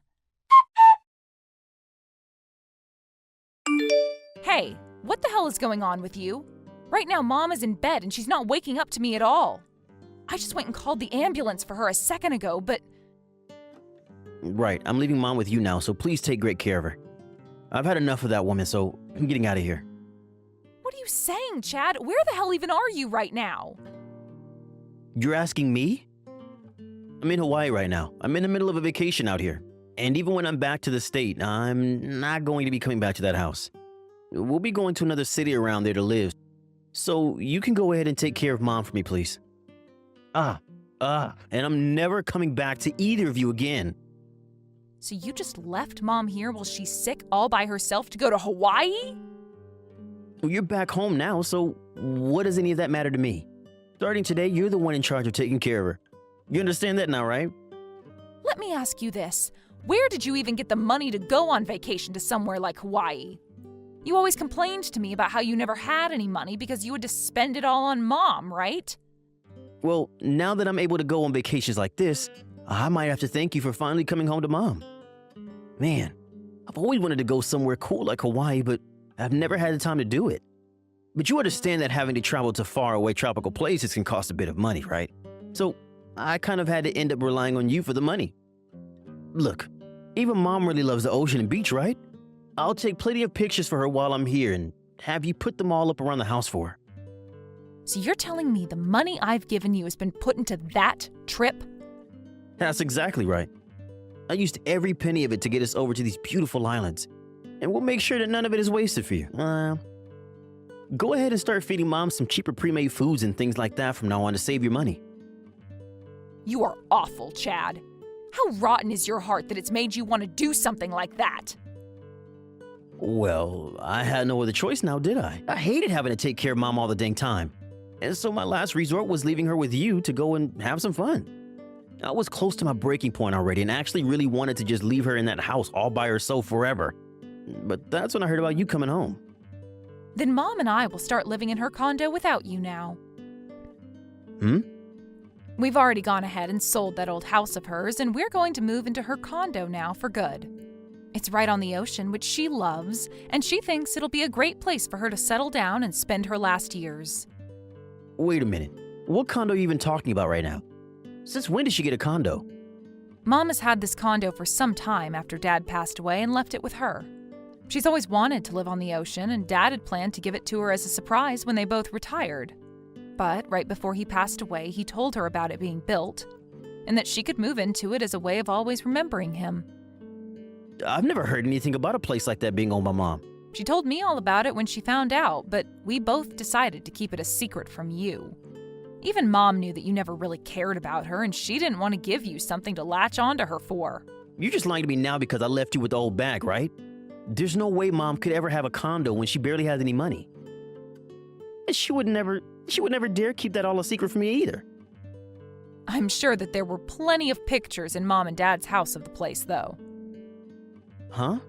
Hey, what the hell is going on with you? Right now, Mom is in bed and she's not waking up to me at all. I just went and called the ambulance for her a second ago, but... Right, I'm leaving Mom with you now, so please take great care of her. I've had enough of that woman, so I'm getting out of here. What are you saying, Chad? Where the hell even are you right now? You're asking me? I'm in Hawaii right now. I'm in the middle of a vacation out here. And even when I'm back to the state, I'm not going to be coming back to that house. We'll be going to another city around there to live. So you can go ahead and take care of Mom for me, please. And I'm never coming back to either of you again. So you just left Mom here while she's sick all by herself to go to Hawaii? Well, you're back home now, so what does any of that matter to me? Starting today, you're the one in charge of taking care of her. You understand that now, right? Let me ask you this. Where did you even get the money to go on vacation to somewhere like Hawaii? You always complained to me about how you never had any money because you had to spend it all on Mom, right? Well, now that I'm able to go on vacations like this, I might have to thank you for finally coming home to Mom. Man, I've always wanted to go somewhere cool like Hawaii, but I've never had the time to do it. But you understand that having to travel to faraway tropical places can cost a bit of money, right? So I kind of had to end up relying on you for the money. Look, even Mom really loves the ocean and beach, right? I'll take plenty of pictures for her while I'm here and have you put them all up around the house for her. So you're telling me the money I've given you has been put into that trip? That's exactly right. I used every penny of it to get us over to these beautiful islands. And we'll make sure that none of it is wasted for you. Go ahead and start feeding Mom some cheaper pre-made foods and things like that from now on to save your money. You are awful, Chad. How rotten is your heart that it's made you want to do something like that? Well, I had no other choice now, did I? I hated having to take care of Mom all the dang time. And so my last resort was leaving her with you to go and have some fun. I was close to my breaking point already and actually really wanted to just leave her in that house all by herself forever. But that's when I heard about you coming home. Then Mom and I will start living in her condo without you now. We've already gone ahead and sold that old house of hers, and we're going to move into her condo now for good. It's right on the ocean, which she loves, and she thinks it'll be a great place for her to settle down and spend her last years. Wait a minute. What condo are you even talking about right now? Since when did she get a condo? Mom has had this condo for some time after Dad passed away and left it with her. She's always wanted to live on the ocean, and Dad had planned to give it to her as a surprise when they both retired. But right before he passed away, he told her about it being built, and that she could move into it as a way of always remembering him. I've never heard anything about a place like that being owned by Mom. She told me all about it when she found out, but we both decided to keep it a secret from you. Even Mom knew that you never really cared about her, and she didn't want to give you something to latch onto her for. You're just lying to me now because I left you with the old bag, right? There's no way Mom could ever have a condo when she barely has any money. And she would never dare keep that all a secret from me either. I'm sure that there were plenty of pictures in Mom and Dad's house of the place, though. Huh?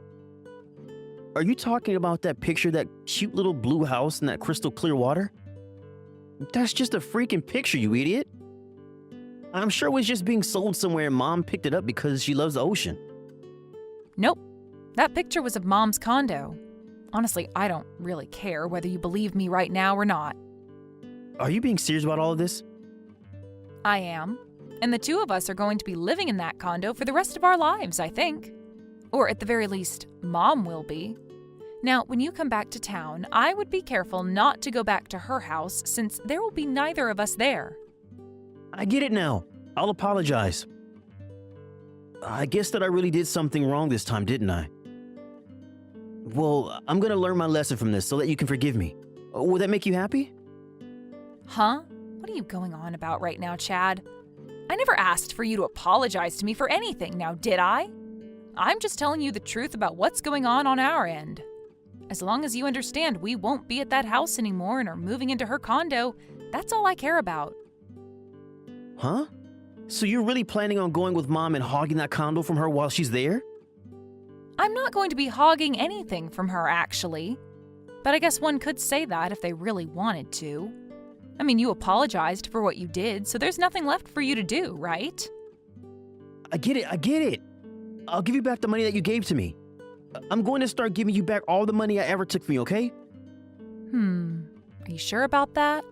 Are you talking about that picture, that cute little blue house and that crystal clear water? That's just a freaking picture, you idiot. I'm sure it was just being sold somewhere and Mom picked it up because she loves the ocean. Nope. That picture was of Mom's condo. Honestly, I don't really care whether you believe me right now or not. Are you being serious about all of this? I am. And the two of us are going to be living in that condo for the rest of our lives, I think. Or at the very least, Mom will be. Now, when you come back to town, I would be careful not to go back to her house since there will be neither of us there. I get it now. I'll apologize. I guess that I really did something wrong this time, didn't I? Well, I'm gonna learn my lesson from this so that you can forgive me. Will that make you happy? Huh? What are you going on about right now, Chad? I never asked for you to apologize to me for anything, now did I? I'm just telling you the truth about what's going on our end. As long as you understand we won't be at that house anymore and are moving into her condo, that's all I care about. Huh? So you're really planning on going with Mom and hogging that condo from her while she's there? I'm not going to be hogging anything from her, actually. But I guess one could say that if they really wanted to. I mean, you apologized for what you did, so there's nothing left for you to do, right? I get it. I'll give you back the money that you gave to me. I'm going to start giving you back all the money I ever took from you, okay? Are you sure about that?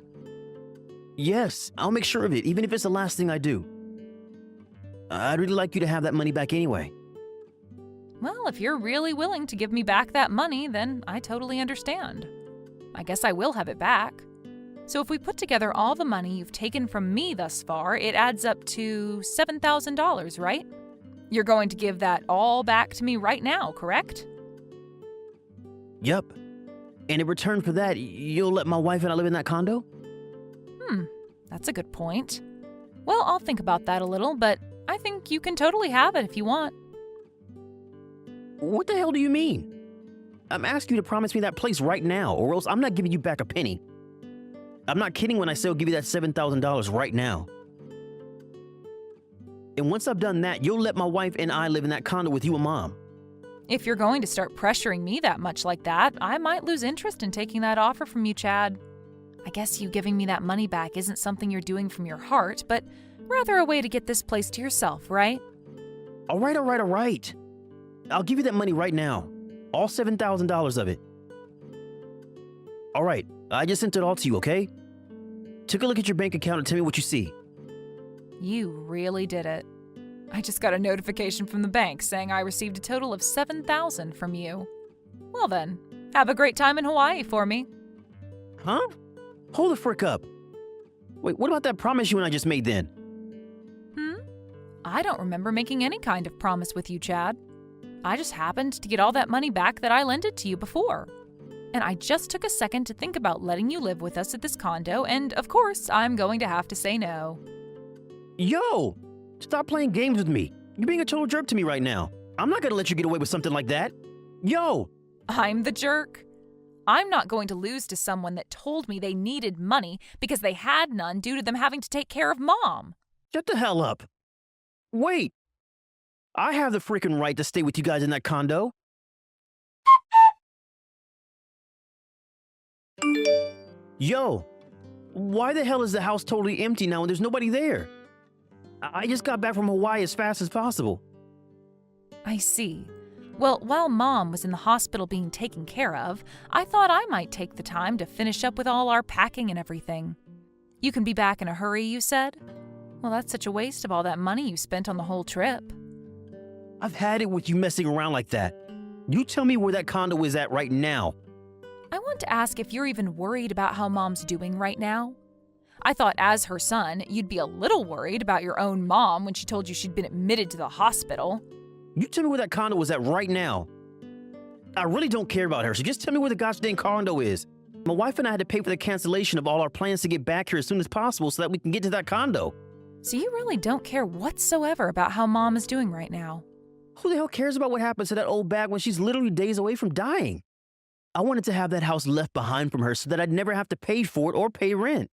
Yes, I'll make sure of it, even if it's the last thing I do. I'd really like you to have that money back anyway. Well, if you're really willing to give me back that money, then I totally understand. I guess I will have it back. So if we put together all the money you've taken from me thus far, it adds up to $7,000, right? You're going to give that all back to me right now, correct? Yup. And in return for that, you'll let my wife and I live in that condo? That's a good point. Well, I'll think about that a little, but I think you can totally have it if you want. What the hell do you mean? I'm asking you to promise me that place right now, or else I'm not giving you back a penny. I'm not kidding when I say I'll give you that $7,000 right now. And once I've done that, you'll let my wife and I live in that condo with you and Mom. If you're going to start pressuring me that much like that, I might lose interest in taking that offer from you, Chad. I guess you giving me that money back isn't something you're doing from your heart, but rather a way to get this place to yourself, right? All right. I'll give you that money right now. All $7,000 of it. All right, I just sent it all to you, okay? Take a look at your bank account and tell me what you see. You really did it. I just got a notification from the bank saying I received a total of $7,000 from you. Well then, have a great time in Hawaii for me. Huh? Hold the frick up. Wait, what about that promise you and I just made then? I don't remember making any kind of promise with you, Chad. I just happened to get all that money back that I lent it to you before. And I just took a second to think about letting you live with us at this condo, and of course, I'm going to have to say no. Yo! Stop playing games with me. You're being a total jerk to me right now. I'm not gonna let you get away with something like that. Yo! I'm the jerk. I'm not going to lose to someone that told me they needed money because they had none due to them having to take care of Mom. Shut the hell up. Wait! I have the freaking right to stay with you guys in that condo. Yo! Why the hell is the house totally empty now and there's nobody there? I just got back from Hawaii as fast as possible. I see. Well, while Mom was in the hospital being taken care of, I thought I might take the time to finish up with all our packing and everything. You can be back in a hurry, you said? Well, that's such a waste of all that money you spent on the whole trip. I've had it with you messing around like that. You tell me where that condo is at right now. I want to ask if you're even worried about how Mom's doing right now. I thought as her son, you'd be a little worried about your own mom when she told you she'd been admitted to the hospital. You tell me where that condo is at right now. I really don't care about her, so just tell me where the gosh dang condo is. My wife and I had to pay for the cancellation of all our plans to get back here as soon as possible so that we can get to that condo. So you really don't care whatsoever about how Mom is doing right now? Who the hell cares about what happens to that old bag when she's literally days away from dying? I wanted to have that house left behind from her so that I'd never have to pay for it or pay rent.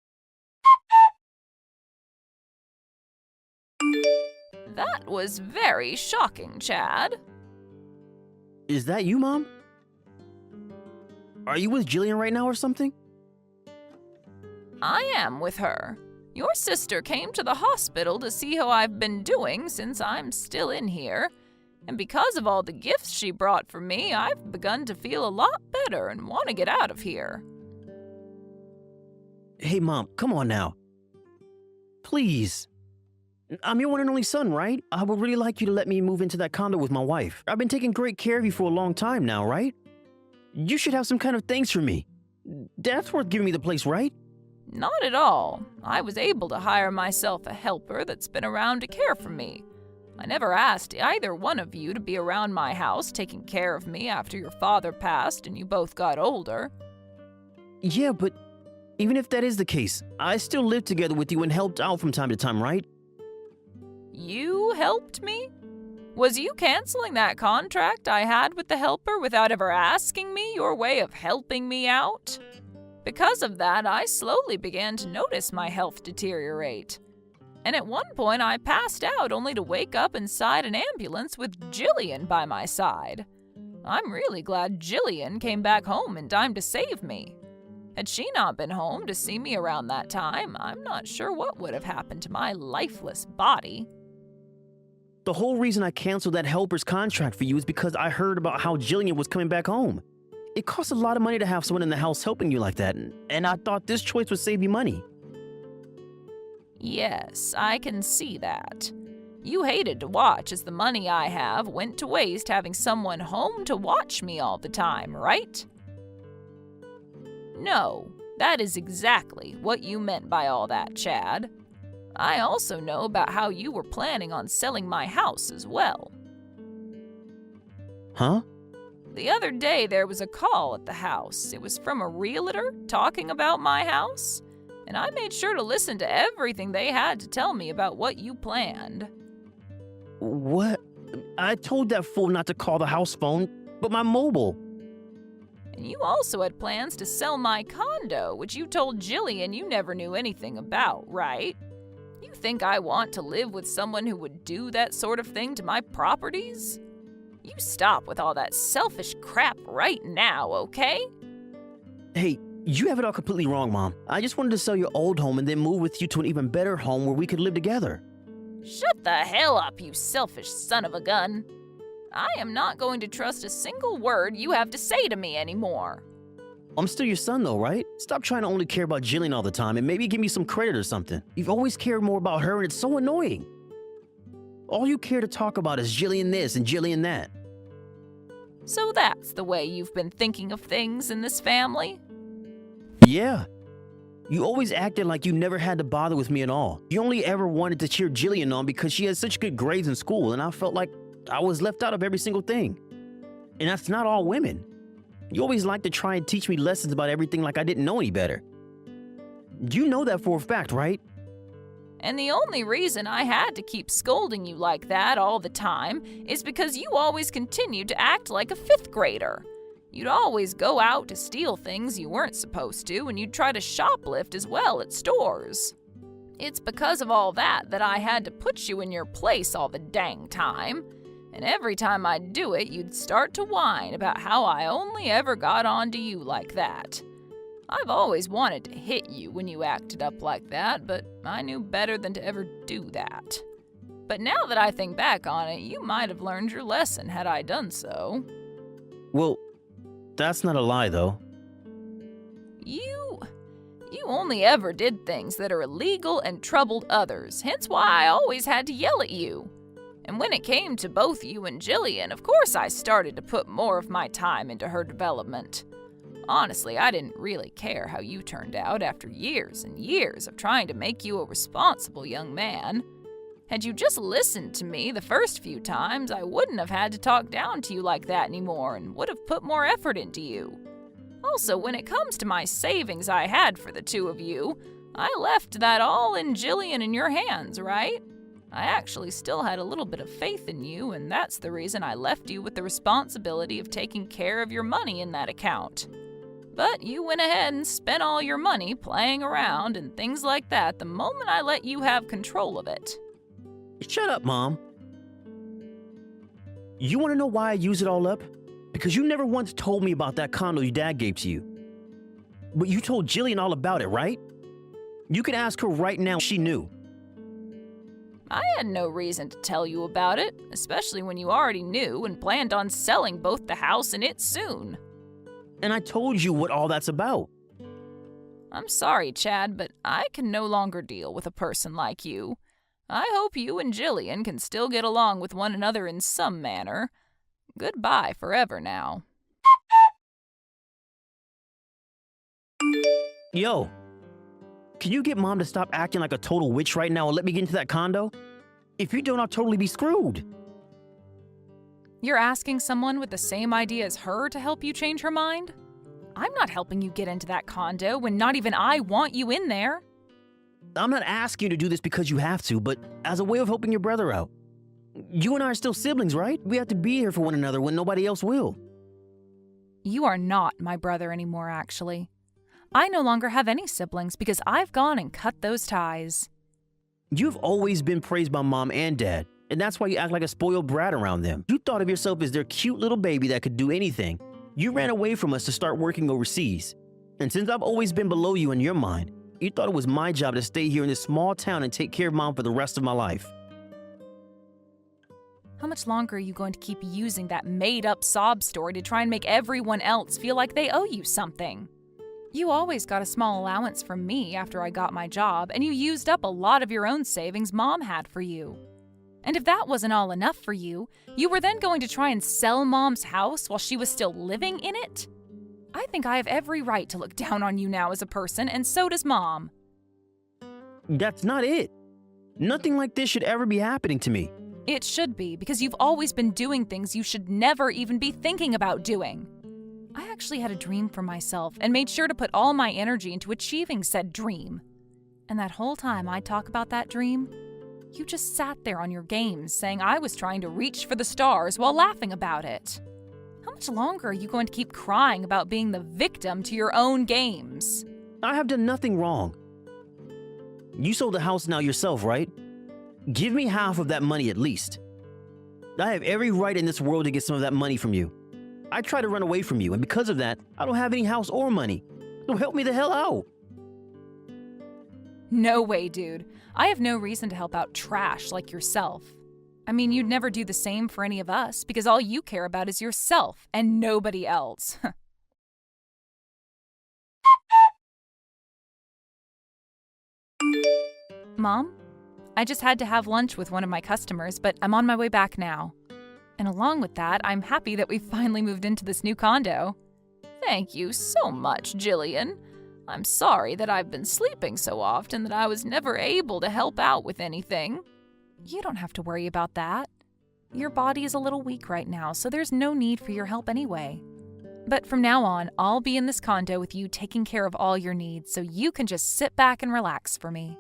That was very shocking, Chad. Is that you, Mom? Are you with Jillian right now or something? I am with her. Your sister came to the hospital to see how I've been doing since I'm still in here. And because of all the gifts she brought for me, I've begun to feel a lot better and want to get out of here. Hey, Mom, come on now. Please. I'm your one and only son, right? I would really like you to let me move into that condo with my wife. I've been taking great care of you for a long time now, right? You should have some kind of thanks for me. That's worth giving me the place, right? Not at all. I was able to hire myself a helper that's been around to care for me. I never asked either one of you to be around my house taking care of me after your father passed and you both got older. Yeah, but even if that is the case, I still lived together with you and helped out from time to time, right? You helped me? Was you canceling that contract I had with the helper without ever asking me your way of helping me out? Because of that, I slowly began to notice my health deteriorate. And at one point, I passed out only to wake up inside an ambulance with Jillian by my side. I'm really glad Jillian came back home in time to save me. Had she not been home to see me around that time, I'm not sure what would have happened to my lifeless body. The whole reason I canceled that helper's contract for you is because I heard about how Jillian was coming back home. It costs a lot of money to have someone in the house helping you like that, and I thought this choice would save you money. Yes, I can see that. You hated to watch as the money I have went to waste having someone home to watch me all the time, right? No, That is exactly what you meant by all that, Chad. I also know about how you were planning on selling my house as well. Huh? The other day there was a call at the house. It was from a realtor talking about my house, and I made sure to listen to everything they had to tell me about what you planned. What? I told that fool not to call the house phone, but my mobile. And you also had plans to sell my condo, which you told Jillian you never knew anything about, right? You think I want to live with someone who would do that sort of thing to my properties? You stop with all that selfish crap right now, okay? Hey, you have it all completely wrong, Mom. I just wanted to sell your old home and then move with you to an even better home where we could live together. Shut the hell up, you selfish son of a gun. I am not going to trust a single word you have to say to me anymore. I'm still your son though, right? Stop trying to only care about Jillian all the time and maybe give me some credit or something. You've always cared more about her and it's so annoying. All you care to talk about is Jillian this and Jillian that. So that's the way you've been thinking of things in this family? Yeah. You always acted like you never had to bother with me at all. You only ever wanted to cheer Jillian on because she had such good grades in school and I felt like I was left out of every single thing. And that's not all women. You always like to try and teach me lessons about everything like I didn't know any better. You know that for a fact, right? And the only reason I had to keep scolding you like that all the time is because you always continued to act like a fifth grader. You'd always go out to steal things you weren't supposed to, and you'd try to shoplift as well at stores. It's because of all that I had to put you in your place all the dang time. And every time I'd do it, you'd start to whine about how I only ever got on to you like that. I've always wanted to hit you when you acted up like that, but I knew better than to ever do that. But now that I think back on it, you might have learned your lesson had I done so. Well, that's not a lie, though. You only ever did things that are illegal and troubled others, hence why I always had to yell at you. And when it came to both you and Jillian, of course I started to put more of my time into her development. Honestly, I didn't really care how you turned out after years and years of trying to make you a responsible young man. Had you just listened to me the first few times, I wouldn't have had to talk down to you like that anymore and would have put more effort into you. Also, when it comes to my savings I had for the two of you, I left that all in Jillian in your hands, right? I actually still had a little bit of faith in you, and that's the reason I left you with the responsibility of taking care of your money in that account. But you went ahead and spent all your money playing around and things like that the moment I let you have control of it. Shut up, Mom. You want to know why I use it all up? Because you never once told me about that condo your dad gave to you. But you told Jillian all about it, right? You can ask her right now if she knew. I had no reason to tell you about it, especially when you already knew and planned on selling both the house and it soon. And I told you what all that's about. I'm sorry, Chad, but I can no longer deal with a person like you. I hope you and Jillian can still get along with one another in some manner. Goodbye forever now. Yo, can you get Mom to stop acting like a total witch right now and let me get into that condo? If you don't, I'll totally be screwed. You're asking someone with the same idea as her to help you change her mind? I'm not helping you get into that condo when not even I want you in there. I'm not asking you to do this because you have to, but as a way of helping your brother out. You and I are still siblings, right? We have to be here for one another when nobody else will. You are not my brother anymore, actually. I no longer have any siblings because I've gone and cut those ties. You've always been praised by Mom and Dad, and that's why you act like a spoiled brat around them. You thought of yourself as their cute little baby that could do anything. You ran away from us to start working overseas. And since I've always been below you in your mind, you thought it was my job to stay here in this small town and take care of Mom for the rest of my life. How much longer are you going to keep using that made-up sob story to try and make everyone else feel like they owe you something? You always got a small allowance from me after I got my job, and you used up a lot of your own savings Mom had for you. And if that wasn't all enough for you, you were then going to try and sell Mom's house while she was still living in it? I think I have every right to look down on you now as a person, and so does Mom. That's not it. Nothing like this should ever be happening to me. It should be, because you've always been doing things you should never even be thinking about doing. I actually had a dream for myself and made sure to put all my energy into achieving said dream. And that whole time I talk about that dream, you just sat there on your games saying I was trying to reach for the stars while laughing about it. How much longer are you going to keep crying about being the victim to your own games? I have done nothing wrong. You sold the house now yourself, right? Give me half of that money at least. I have every right in this world to get some of that money from you. I tried to run away from you, and because of that, I don't have any house or money. So help me the hell out. No way, dude. I have no reason to help out trash like yourself. I mean, you'd never do the same for any of us because all you care about is yourself and nobody else. Mom, I just had to have lunch with one of my customers, but I'm on my way back now. And along with that, I'm happy that we finally moved into this new condo. Thank you so much, Jillian. I'm sorry that I've been sleeping so often that I was never able to help out with anything. You don't have to worry about that. Your body is a little weak right now, so there's no need for your help anyway. But from now on, I'll be in this condo with you taking care of all your needs, so you can just sit back and relax for me.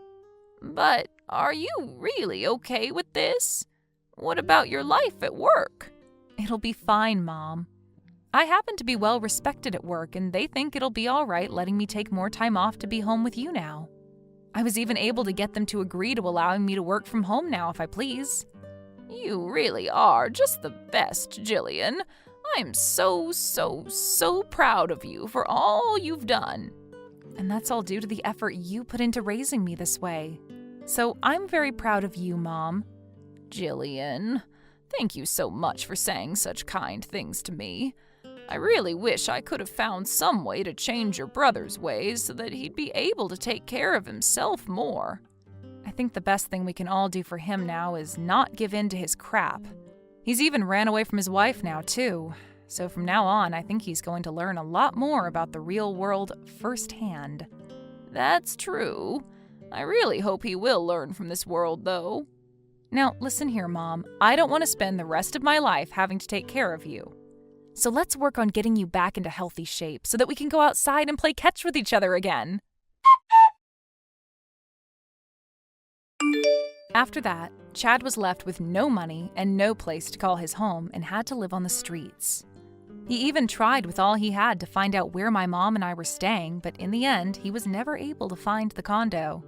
But are you really okay with this? What about your life at work? It'll be fine, Mom. I happen to be well respected at work, and they think it'll be all right letting me take more time off to be home with you now. I was even able to get them to agree to allowing me to work from home now if I please. You really are just the best, Jillian. I'm so proud of you for all you've done. And that's all due to the effort you put into raising me this way. So I'm very proud of you, Mom. Jillian, thank you so much for saying such kind things to me. I really wish I could have found some way to change your brother's ways so that he'd be able to take care of himself more. I think the best thing we can all do for him now is not give in to his crap. He's even ran away from his wife now, too. So from now on, I think he's going to learn a lot more about the real world firsthand. That's true. I really hope he will learn from this world, though. Now, listen here, Mom. I don't want to spend the rest of my life having to take care of you. So let's work on getting you back into healthy shape so that we can go outside and play catch with each other again. After that, Chad was left with no money and no place to call his home and had to live on the streets. He even tried with all he had to find out where my mom and I were staying, but in the end, he was never able to find the condo.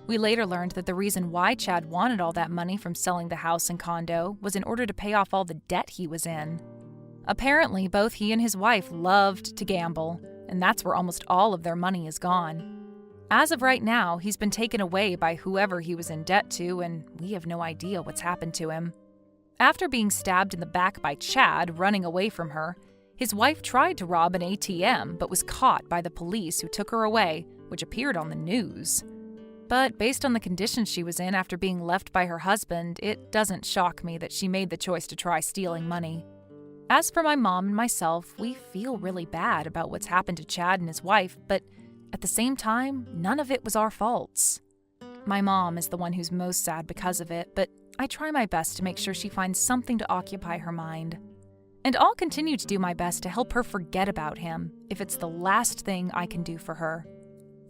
We later learned that the reason why Chad wanted all that money from selling the house and condo was in order to pay off all the debt he was in. Apparently, both he and his wife loved to gamble, and that's where almost all of their money is gone. As of right now, he's been taken away by whoever he was in debt to, and we have no idea what's happened to him. After being stabbed in the back by Chad running away from her, his wife tried to rob an ATM but was caught by the police who took her away, which appeared on the news. But based on the condition she was in after being left by her husband, it doesn't shock me that she made the choice to try stealing money. As for my mom and myself, we feel really bad about what's happened to Chad and his wife, but at the same time, none of it was our faults. My mom is the one who's most sad because of it, but I try my best to make sure she finds something to occupy her mind. And I'll continue to do my best to help her forget about him, if it's the last thing I can do for her.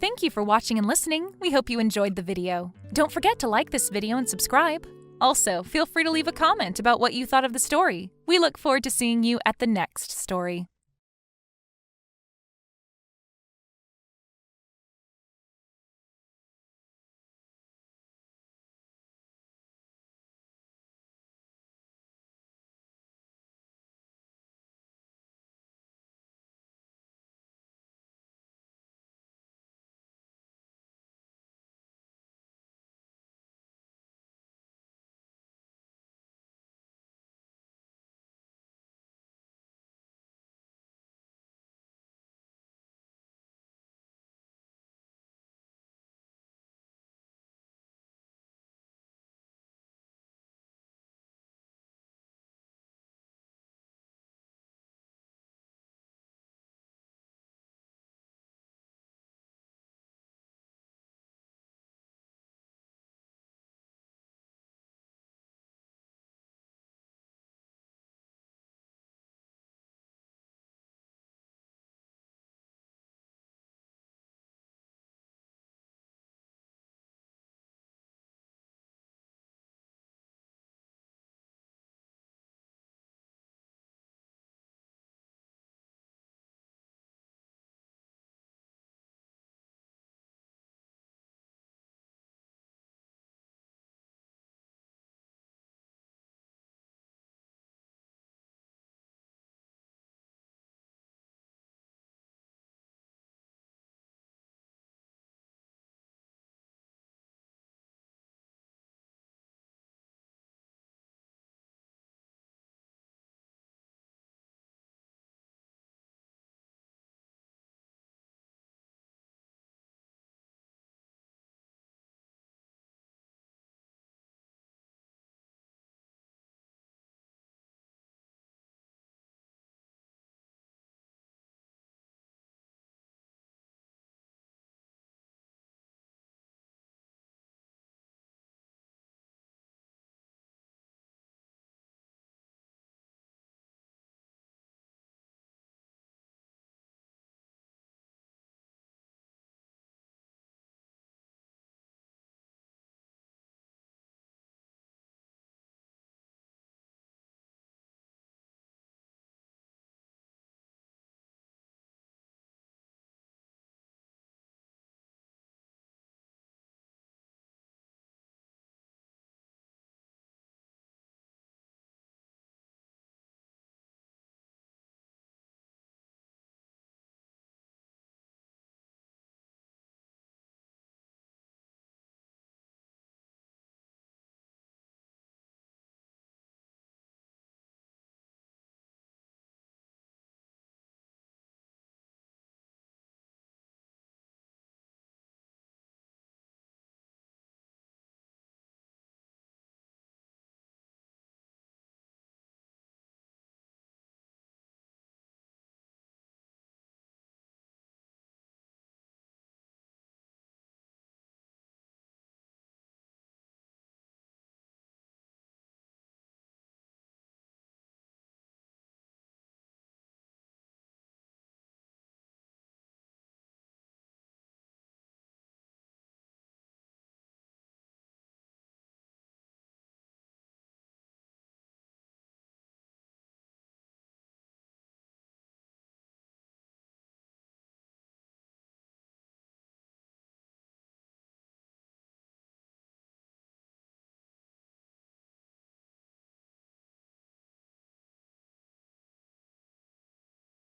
Thank you for watching and listening. We hope you enjoyed the video. Don't forget to like this video and subscribe. Also, feel free to leave a comment about what you thought of the story. We look forward to seeing you at the next story.